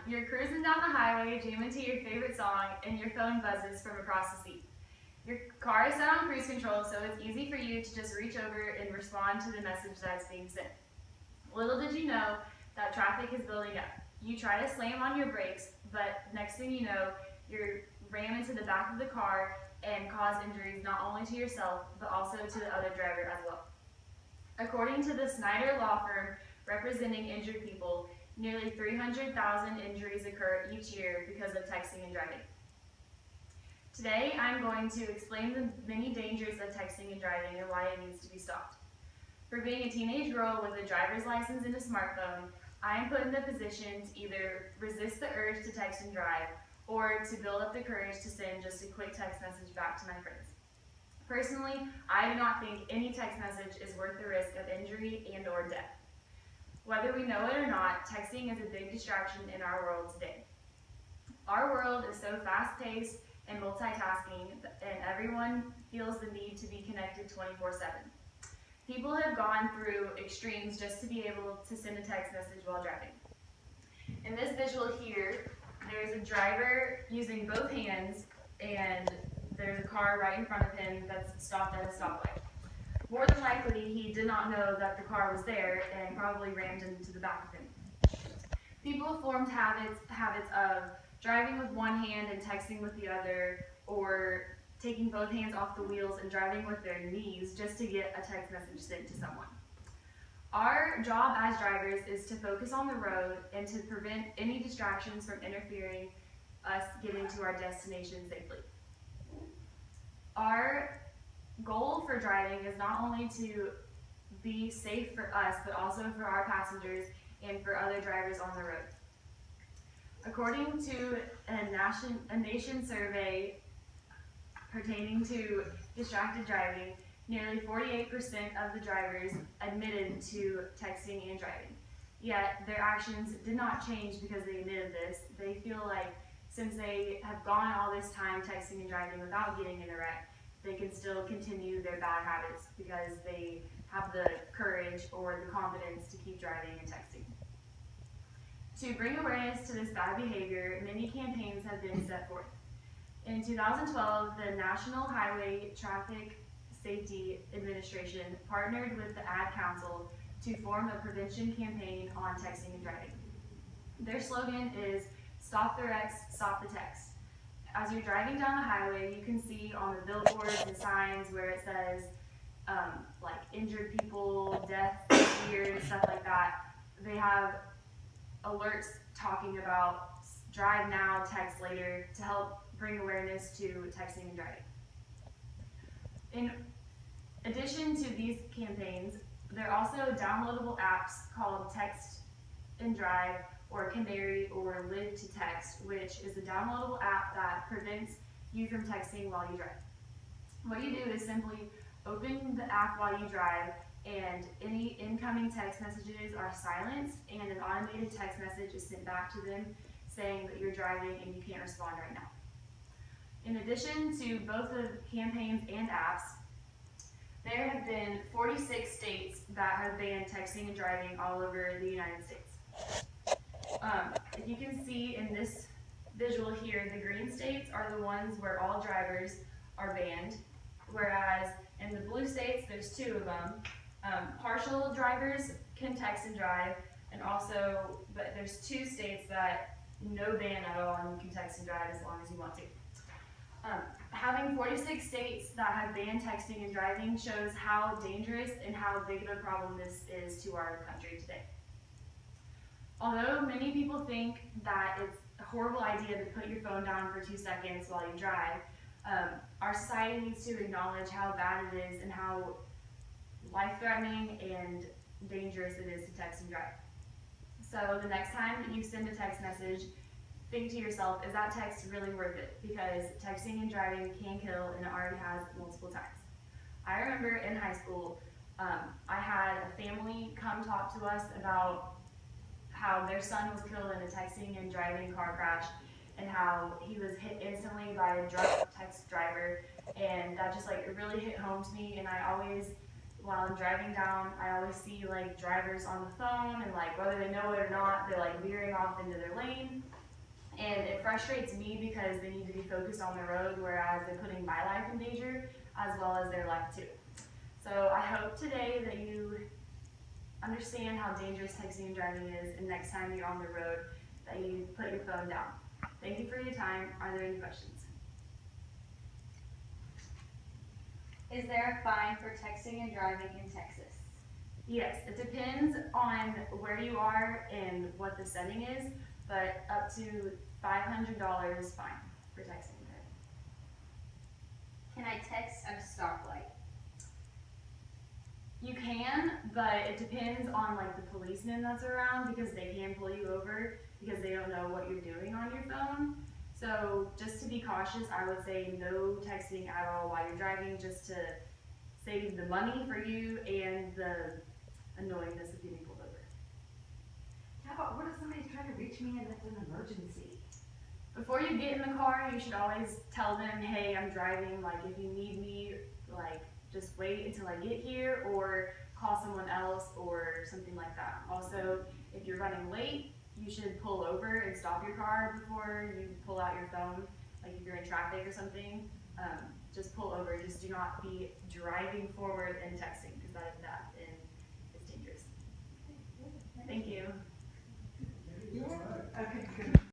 You're cruising down the highway, jamming to your favorite song, and your phone buzzes from across the seat. Your car is set on cruise control, so it's easy for you to just reach over and respond to the message that's being sent. Little did you know that traffic is building up. You try to slam on your brakes, but next thing you know, you're ram into the back of the car and cause injuries not only to yourself, but also to the other driver as well. According to the Snyder Law Firm representing injured people, nearly 300,000 injuries occur each year because of texting and driving. Today, I'm going to explain the many dangers of texting and driving and why it needs to be stopped. For being a teenage girl with a driver's license and a smartphone, I am put in the position to either resist the urge to text and drive, or to build up the courage to send just a quick text message back to my friends. Personally, I do not think any text message is worth the risk of injury and or death. Whether we know it or not, texting is a big distraction in our world today. Our world is so fast-paced and multitasking, and everyone feels the need to be connected 24/7. People have gone through extremes just to be able to send a text message while driving. In this visual here, there's a driver using both hands, and there's a car right in front of him that's stopped at a stoplight. More than likely, he did not know that the car was there and probably rammed into the back of him. People have formed habits of driving with one hand and texting with the other, or taking both hands off the wheels and driving with their knees just to get a text message sent to someone. Our job as drivers is to focus on the road and to prevent any distractions from interfering us getting to our destination safely. Our goal for driving is not only to be safe for us, but also for our passengers and for other drivers on the road. According to a nation survey pertaining to distracted driving, nearly 48% of the drivers admitted to texting and driving. Yet their actions did not change because they admitted this. They feel like since they have gone all this time texting and driving without getting in a wreck, they can still continue their bad habits because they have the courage or the confidence to keep driving and texting. To bring awareness to this bad behavior, many campaigns have been set forth. In 2012, the National Highway Traffic Safety Administration partnered with the Ad Council to form a prevention campaign on texting and driving. Their slogan is, "Stop the wrecks, stop the text." As you're driving down the highway, you can see on the billboards and signs where it says, like injured people, death, fear, and stuff like that. They have alerts talking about drive now, text later, to help bring awareness to texting and driving. In addition to these campaigns, there are also downloadable apps called Text and Drive, or Canary, or Live to Text, which is a downloadable app that prevents you from texting while you drive. What you do is simply open the app while you drive, and any incoming text messages are silenced, and an automated text message is sent back to them saying that you're driving and you can't respond right now. In addition to both the campaigns and apps, there have been 46 states that have banned texting and driving all over the United States. If you can see in this visual here, the green states are the ones where all drivers are banned, whereas in the blue states, there's two of them. Partial drivers can text and drive, and also, but there's two states that no ban at all, and you can text and drive as long as you want to. Having 46 states that have banned texting and driving shows how dangerous and how big of a problem this is to our country today. Although many people think that it's a horrible idea to put your phone down for 2 seconds while you drive, our society needs to acknowledge how bad it is and how life-threatening and dangerous it is to text and drive. So the next time that you send a text message, think to yourself, is that text really worth it? Because texting and driving can kill, and it already has multiple times. I remember in high school, I had a family come talk to us about how their son was killed in a texting and driving car crash, and how he was hit instantly by a drunk text driver, and that just like it really hit home to me, and I always while I'm driving down, I always see like drivers on the phone, and like whether they know it or not, they're like veering off into their lane. And it frustrates me because they need to be focused on the road, whereas they're putting my life in danger as well as their life too. So I hope today that you understand how dangerous texting and driving is, and next time you're on the road that you put your phone down. Thank you for your time. Are there any questions? Is there a fine for texting and driving in Texas? Yes, it depends on where you are and what the setting is, but up to $500 fine for texting and driving. Can I text at a stoplight? You can, but it depends on like the policeman that's around, because they can pull you over because they don't know what you're doing on your phone. So just to be cautious, I would say no texting at all while you're driving, just to save the money for you and the annoyingness of getting pulled over. How about, what if somebody's trying to reach me and it's an emergency? Before you get in the car, you should always tell them, hey, I'm driving, like if you need me, like just wait until I get here, or call someone else or something like that. Also, if you're running late, you should pull over and stop your car before you pull out your phone. Like if you're in traffic or something, just pull over. Just do not be driving forward and texting, because that is bad and it's dangerous. Thank you. Yeah. Okay, good.